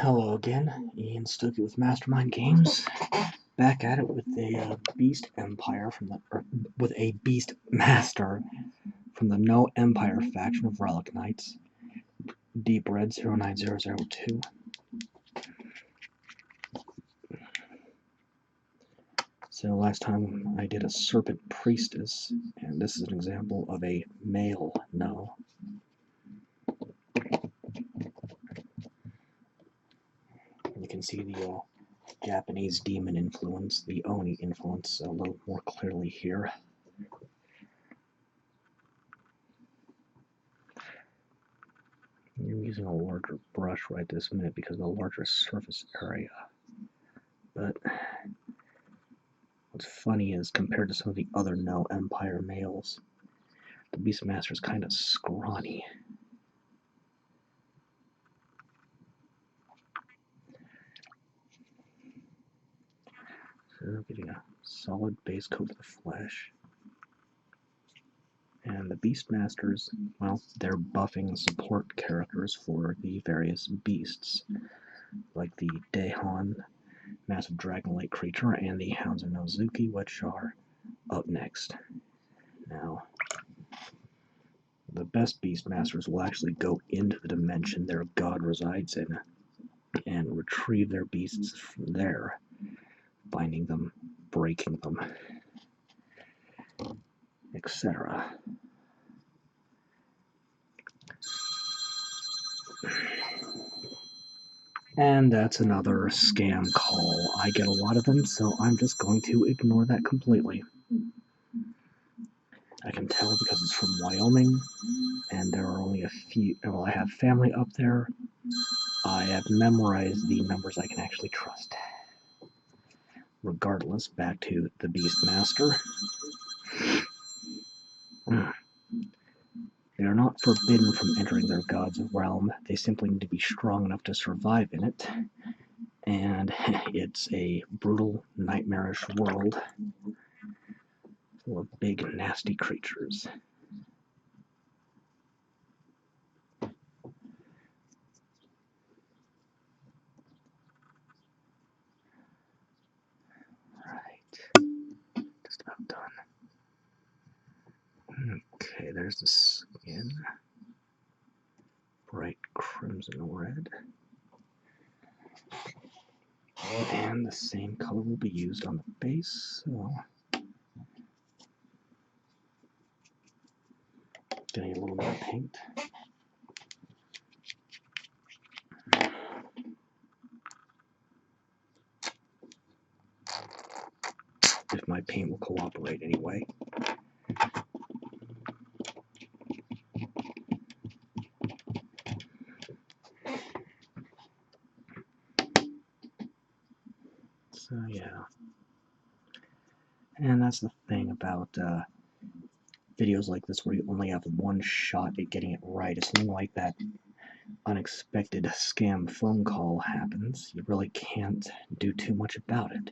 Hello again, Ian Stokey with Mastermind Games. Back at it with a Beast Empire with a Beastmaster from the Noh Empire faction of Relic Knights. Deep Red 09002. So last time I did a Serpent Priestess, and this is an example of a male Noh. You can see the Japanese demon influence, the Oni influence, a little more clearly here. I'm using a larger brush right this minute because of the larger surface area. But what's funny is, compared to some of the other Noh Empire males, the Beastmaster is kind of scrawny. So getting a solid base coat of the flesh. And the Beastmasters, well, they're buffing support characters for the various beasts, like the Daehon, massive dragon-like creature, and the Hounds of Nozuki, which are up next. Now, the best Beastmasters will actually go into the dimension their god resides in and retrieve their beasts from there, binding them, breaking them, etc. And that's another scam call. I get a lot of them, so I'm just going to ignore that completely. I can tell because it's from Wyoming, and there are only a few. Well, I have family up there. I have memorized the numbers I can actually trust. Regardless, back to the Beastmaster. They are not forbidden from entering their god's realm. They simply need to be strong enough to survive in it. And it's a brutal, nightmarish world full of big, nasty creatures. Just about done. Okay, there's the skin. Bright crimson red. And the same color will be used on the base, so getting a little more paint. If my paint will cooperate anyway. So yeah, and that's the thing about videos like this where you only have one shot at getting it right. If something like that unexpected scam phone call happens, you really can't do too much about it.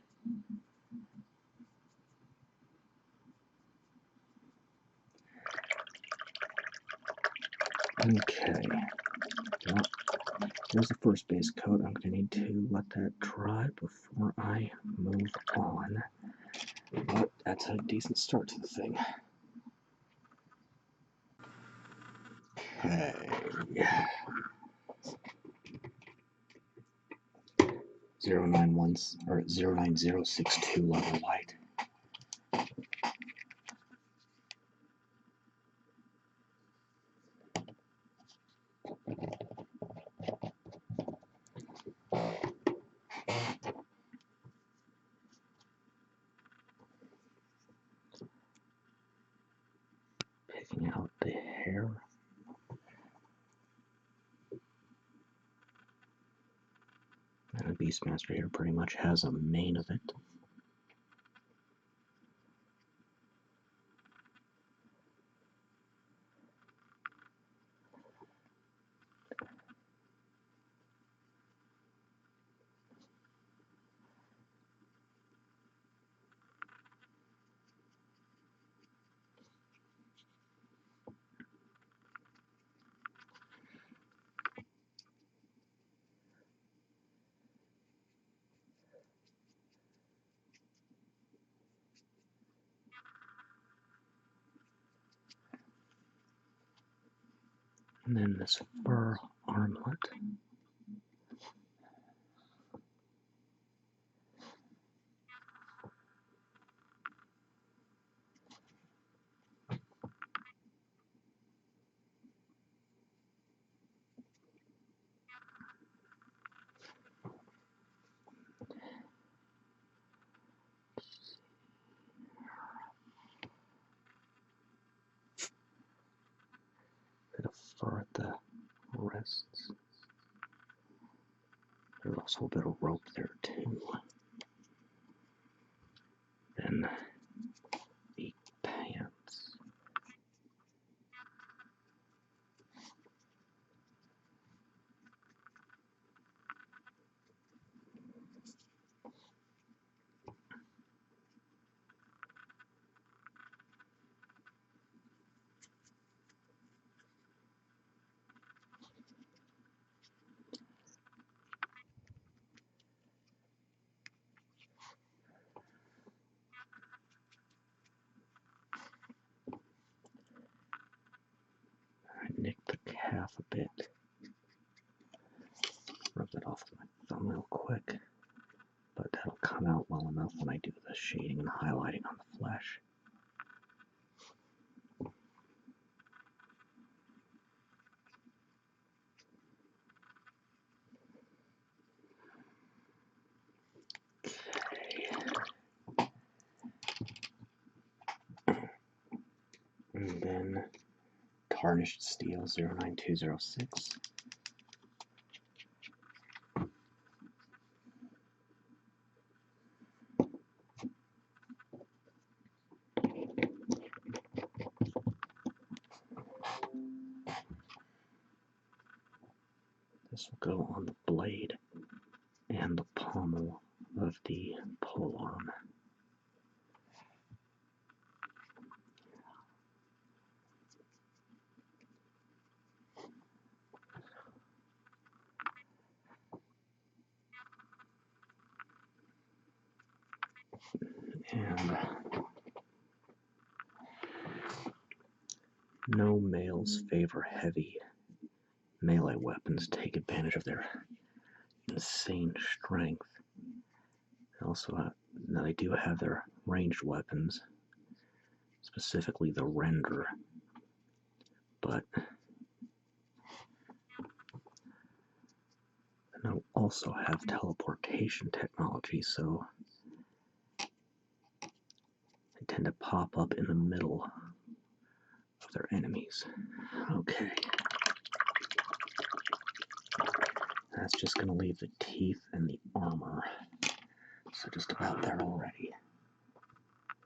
Okay, well, here's the first base coat. I'm going to need to let that dry before I move on. But that's a decent start to the thing. Okay. 09062 level white. Picking out the hair. And the Beastmaster here pretty much has a mane of it. And then this fur armlet. Bit of fur at the wrists. There's also a bit of rope there too. Then the pants. I nicked the calf a bit. Rub that off with my thumb real quick. But that'll come out well enough when I do the shading and highlighting on the flesh. And then Tarnished Steel 09206. This will go on the blade and the pommel of the polearm. And no males favor heavy melee weapons, take advantage of their insane strength. Also, now they do have their ranged weapons, specifically the render, but they also have teleportation technology, so they tend to pop up in the middle of their enemies. Okay. That's just going to leave the teeth and the armor. So just about there already.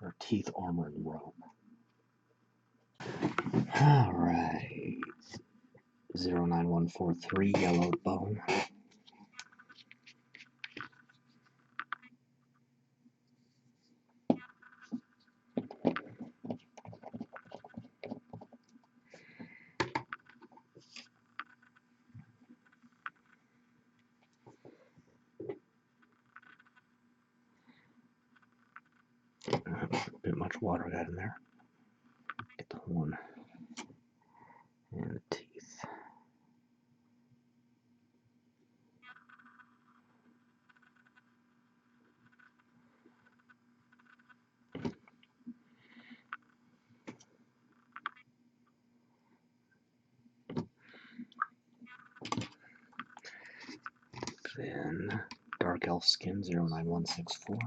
Or teeth, armor, and robe. Alright. 09143, yellowed bone. A bit much water got in there. Get the horn and the teeth. Then Dark Elf Skin 09164.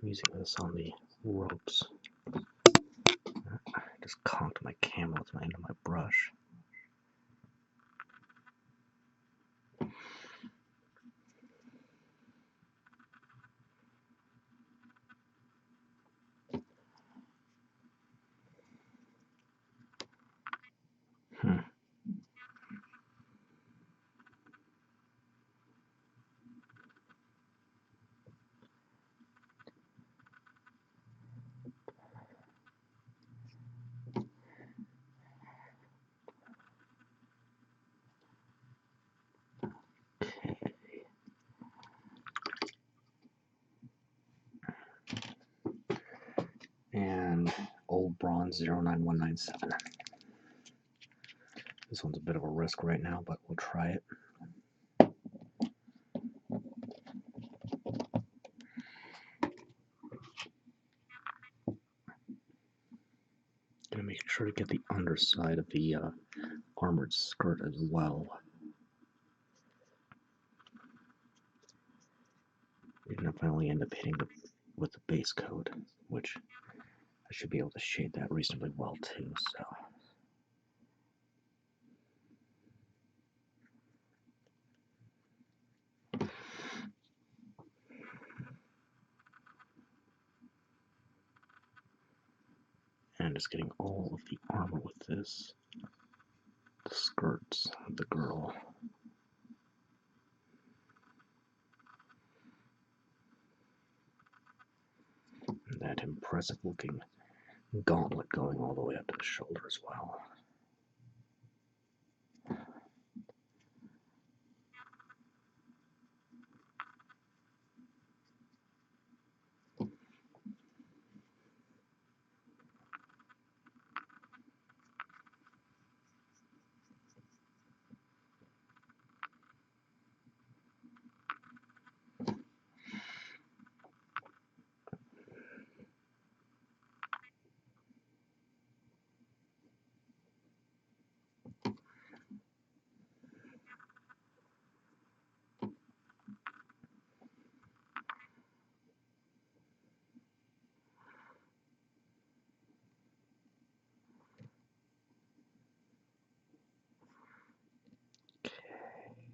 I'm using this on the ropes. I just conked my camera with my end of my brush. and Old Bronze 09197. This one's a bit of a risk right now, but we'll try it. Gonna make sure to get the underside of the armored skirt as well. Even if I only end up hitting with the base coat, which I should be able to shade that reasonably well too, so. And just getting all of the armor with this. The skirts of the girl. And that impressive looking gauntlet going all the way up to the shoulder as well.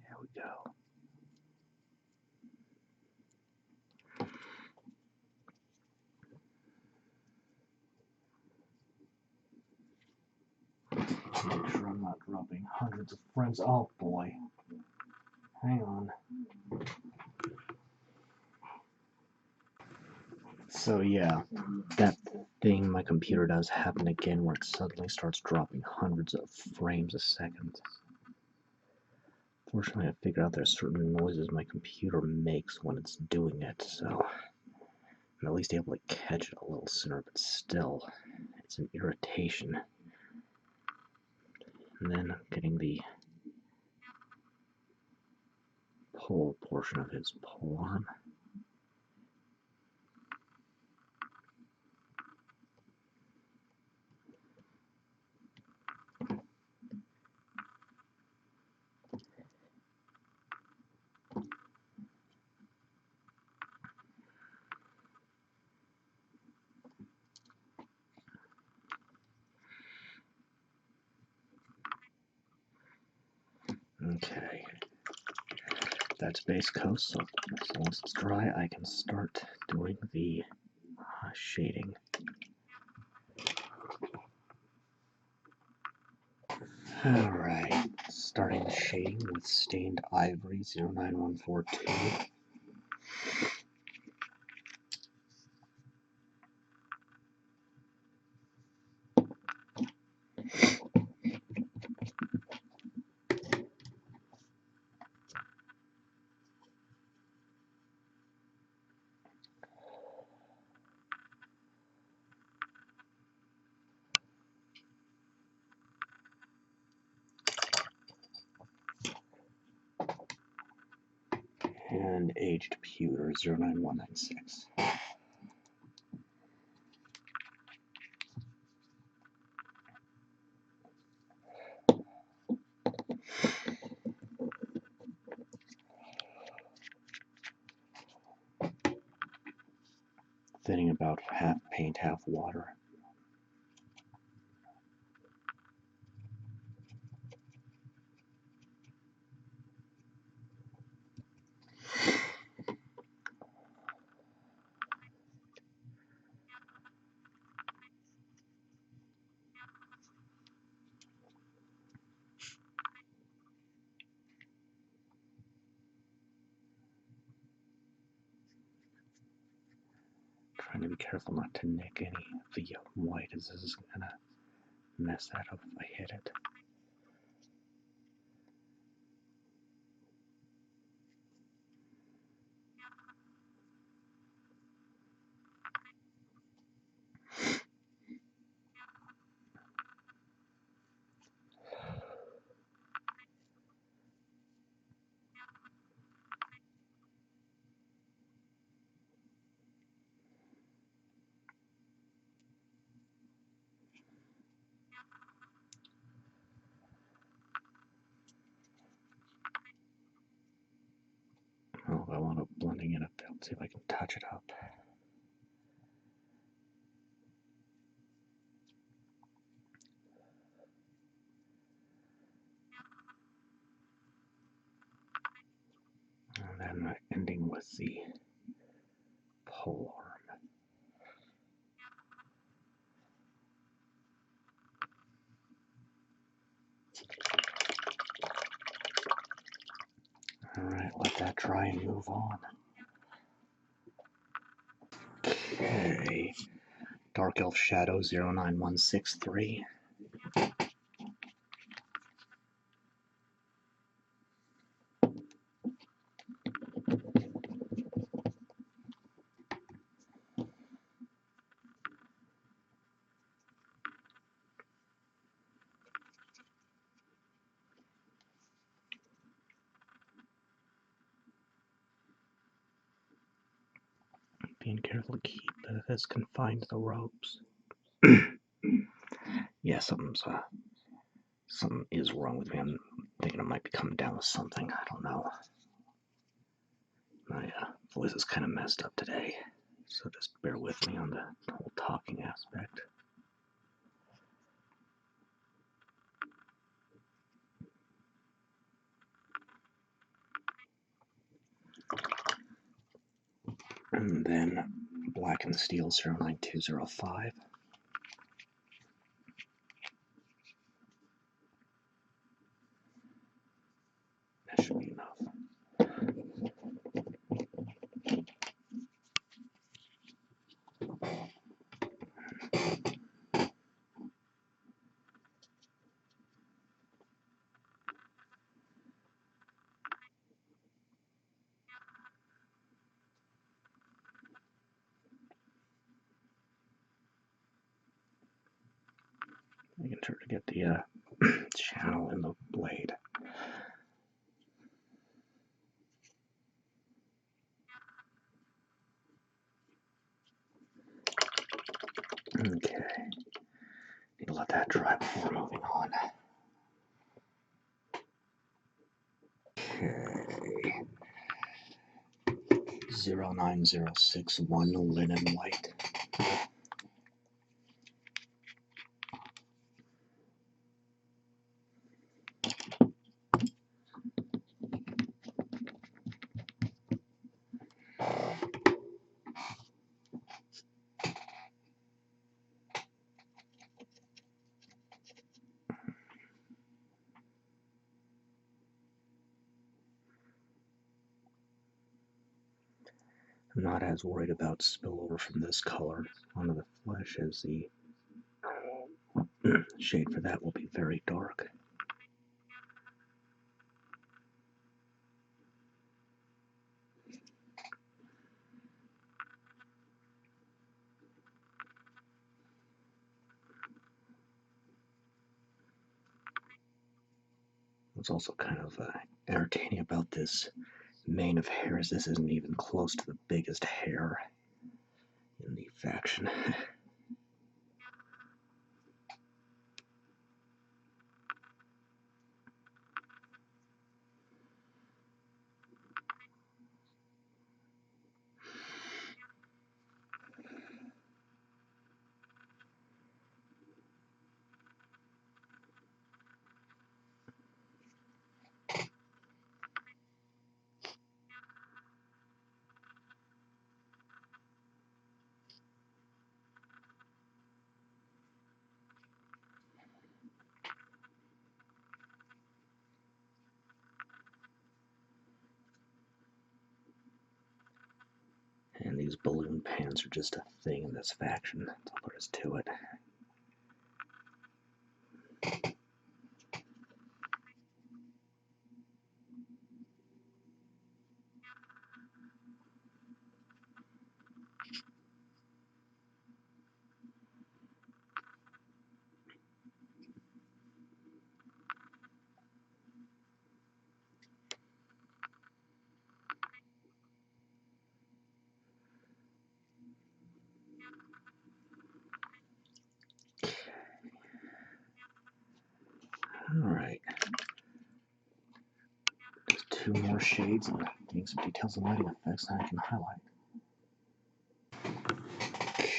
There we go. Make sure I'm not dropping hundreds of frames. Oh boy. Hang on. So yeah, that thing my computer does happen again where it suddenly starts dropping hundreds of frames a second. Fortunately, I figured out there's certain noises my computer makes when it's doing it, so I'm at least able to catch it a little sooner, but still, it's an irritation. And then getting the pole portion of his pole arm. Okay, that's base coat, so as long as it's dry, I can start doing the shading. Alright, starting the shading with stained ivory 09142. And aged pewter 09196. Thinning about half paint, half water. Trying to be careful not to nick any of the white, as this is gonna mess that up if I hit it. I want to blending in a bit. Let's see if I can touch it up. And then ending with the pole arm. Alright, let that dry and move on. Okay. Dark Elf Shadow 09163. Being careful to keep this confined to the ropes. Yeah, something is wrong with me. I'm thinking I might be coming down with something. I don't know. My voice is kind of messed up today, so just bear with me on the whole talking aspect. And then Blackened Steel 09205. That should be enough. Making sure to get the channel in the blade. Okay. Need to let that dry before moving on. Okay. 09061 linen white. I'm not as worried about spillover from this color onto the flesh as the shade for that will be very dark. What's also kind of entertaining about this mane of hair is this isn't even close to the biggest hair in the faction. And these balloon pants are just a thing in this faction. That's all there is to it. 2 more shades and getting some details and lighting effects that I can highlight. Okay.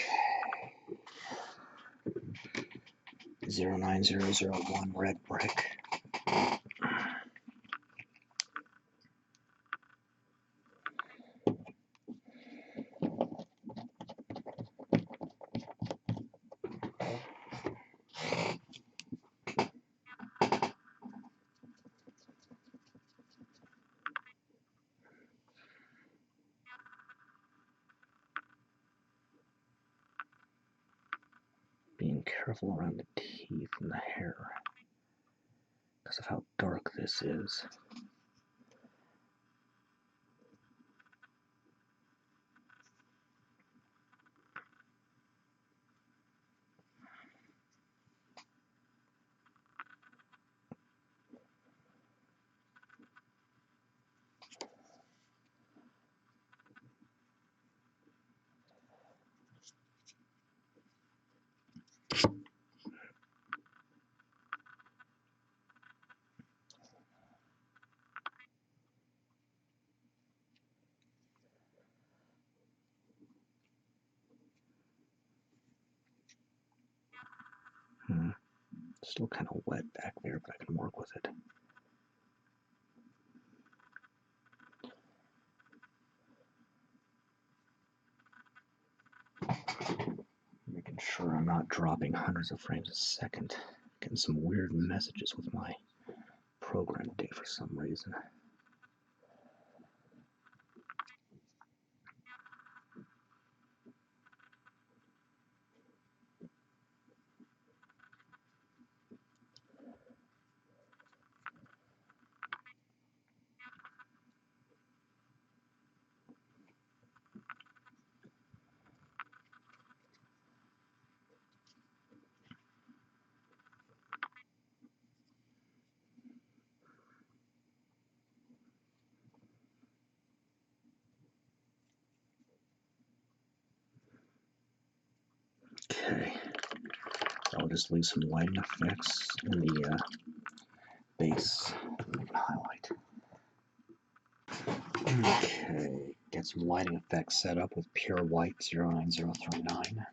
09001 red brick. Being careful around the teeth and the hair because of how dark this is. Still kind of wet back there, but I can work with it. Making sure I'm not dropping hundreds of frames a second. Getting some weird messages with my program date for some reason. Okay, I'll just leave some lighting effects in the base and highlight. Okay, get some lighting effects set up with pure white 09039.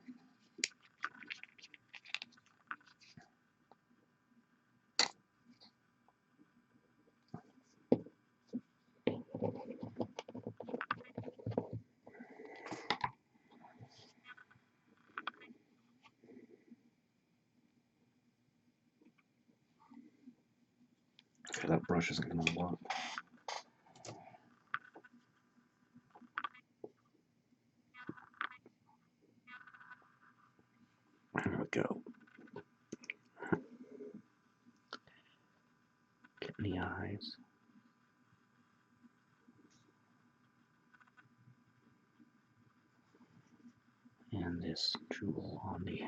Okay, that brush isn't going to work. There we go. Getting the eyes. And this jewel on the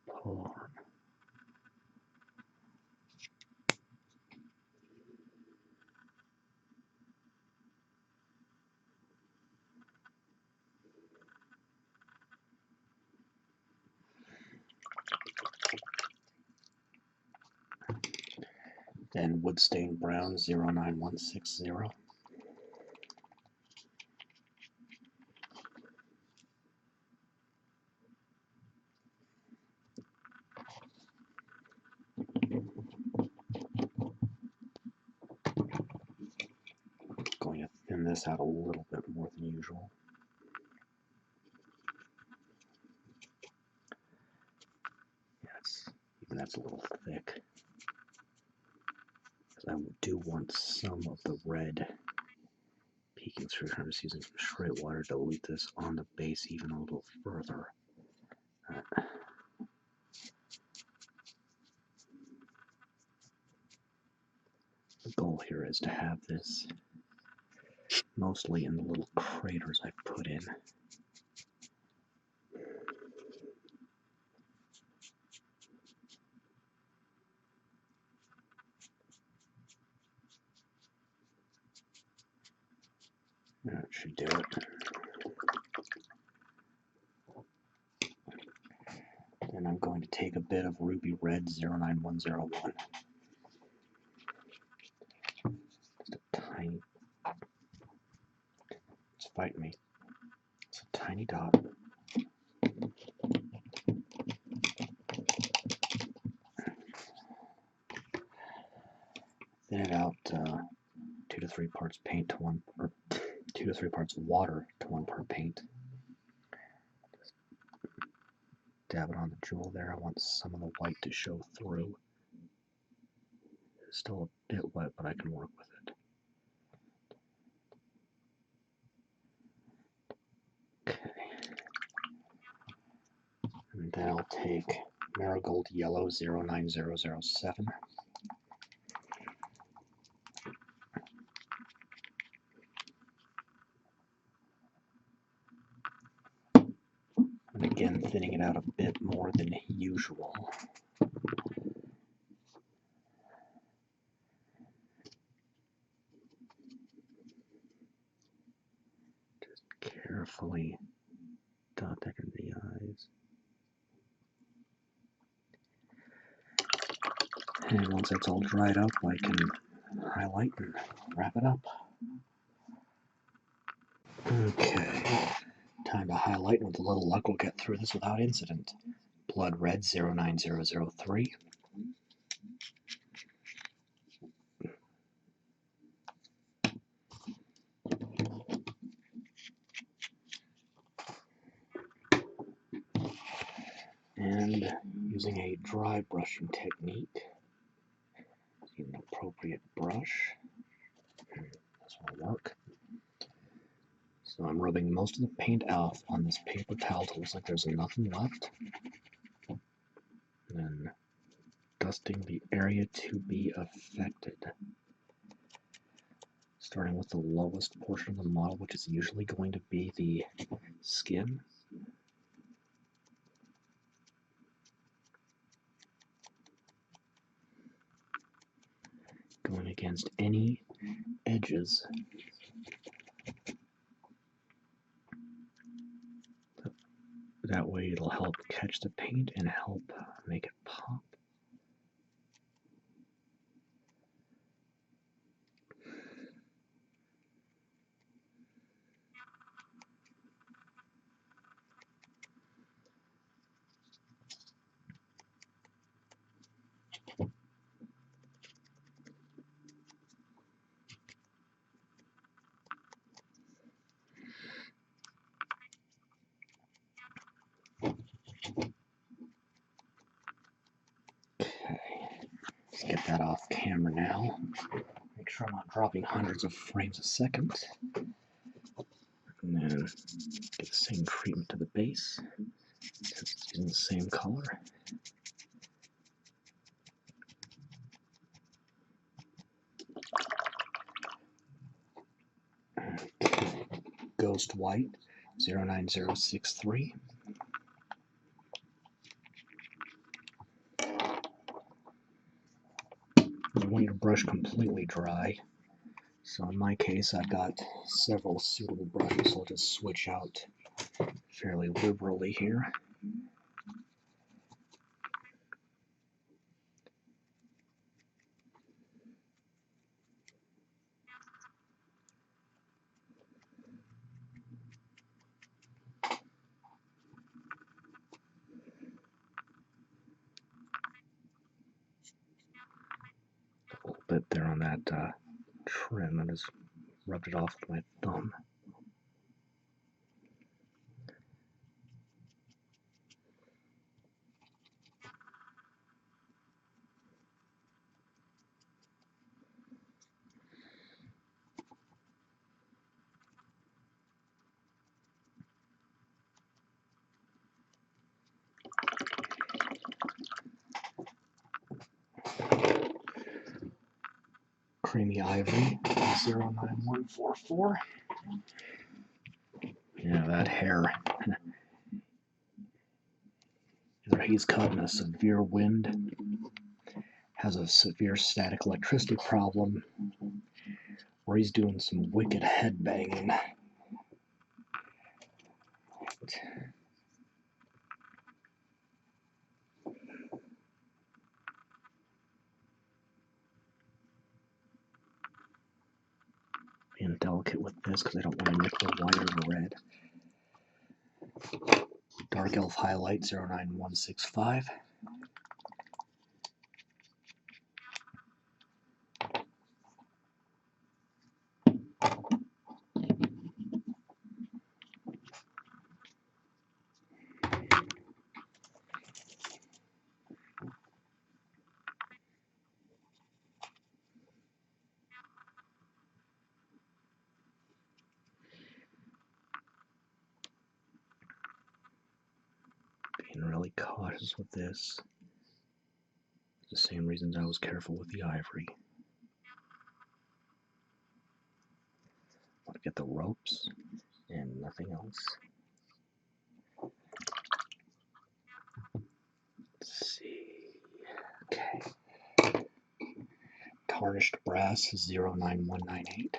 pole arm. Then Woodstain Brown 09160. Going to thin this out a little bit more than usual. Even that's a little thick. Because I do want some of the red peeking through. I'm just using some straight water to dilute this on the base even a little further. The goal here is to have this mostly in the little craters I put in. That should do it. Then I'm going to take a bit of ruby red 09101. Just a tiny fight me. It's a tiny dot. Thin it out 2 to 3 parts paint to 1, or 2 to 3 parts water to 1 part paint. Just dab it on the jewel there. I want some of the white to show through. It's still a bit wet, but I can work with it. Okay. And then I'll take Marigold Yellow 09007. And again, thinning it out a bit more than usual. Just carefully dot that in the eyes. And once it's all dried up, I can highlight and wrap it up. Okay, time to highlight, and with a little luck we'll get through this without incident. Blood Red 09003. And using a dry brushing technique, using an appropriate brush, this will work. So I'm rubbing most of the paint off on this paper towel till it looks like there's nothing left. And then dusting the area to be affected. Starting with the lowest portion of the model, which is usually going to be the skin. Going against any edges. That way it'll help catch the paint and help make it pop. Let's get that off camera now. Make sure I'm not dropping hundreds of frames a second. And then get the same treatment to the base, since it's using the same color. Okay. Ghost White 09063. You want your brush completely dry. So in my case, I've got several suitable brushes, so I'll just switch out fairly liberally here. A little bit there on that trim. I just rubbed it off with my thumb. Creamy Ivory 09144. Yeah, that hair. Either he's caught in a severe wind, has a severe static electricity problem, or he's doing some wicked headbanging. being delicate with this because I don't want to nick the white or the red. Dark Elf Highlight 09165. Being really cautious with this. The same reasons I was careful with the Ivory. Want to get the ropes and nothing else. Let's see. Okay. Tarnished Brass 09198.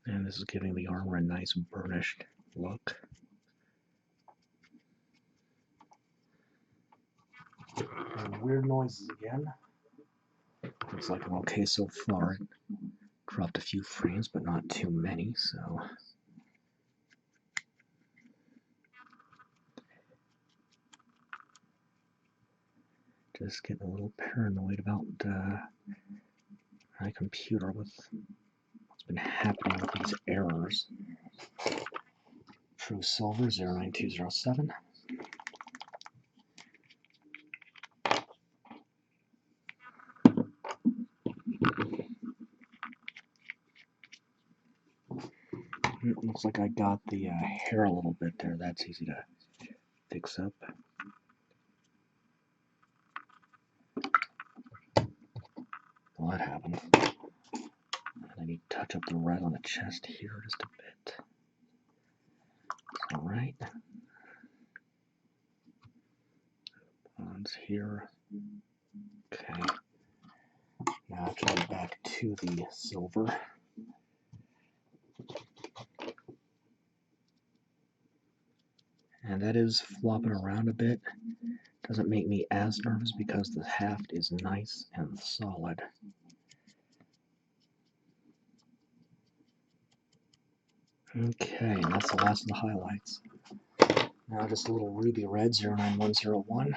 And this is giving the armor a nice burnished look. And weird noises again. Looks like I'm okay so far. Dropped a few frames, but not too many, so. Just getting a little paranoid about my computer with what's been happening with these errors. True Silver 09207. It looks like I got the hair a little bit there. That's easy to fix up. Well, that happened. And I need to touch up the red on the chest here just a bit. Alright. Bonds here. Okay. Now actually back to the silver. And that is flopping around a bit. Doesn't make me as nervous because the haft is nice and solid. Okay, and that's the last of the highlights. Now just a little ruby red 09101.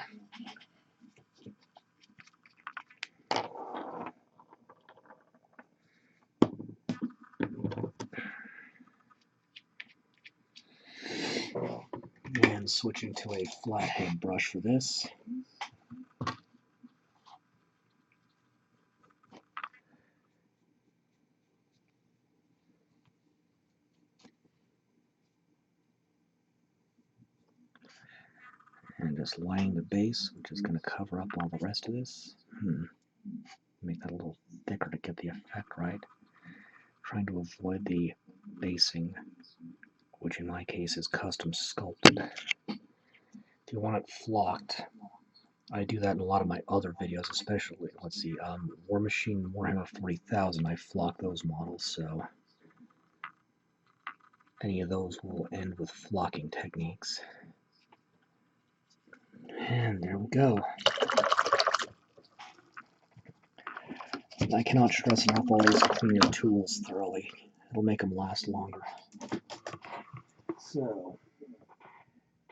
And switching to a flathead brush for this. And just lining the base, which is going to cover up all the rest of this. Make that a little thicker to get the effect right. Trying to avoid the basing, which in my case is custom sculpted. If you want it flocked, I do that in a lot of my other videos, especially, let's see, War Machine, Warhammer 40,000, I flock those models, so any of those will end with flocking techniques. And there we go. I cannot stress enough, always clean your tools thoroughly. It'll make them last longer. So,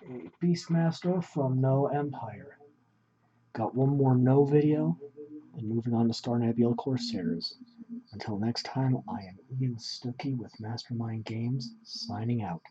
a Beastmaster from Noh Empire. Got one more Noh video, and moving on to Star Nebula Corsairs. Until next time, I am Ian Stuckey with Mastermind Games, signing out.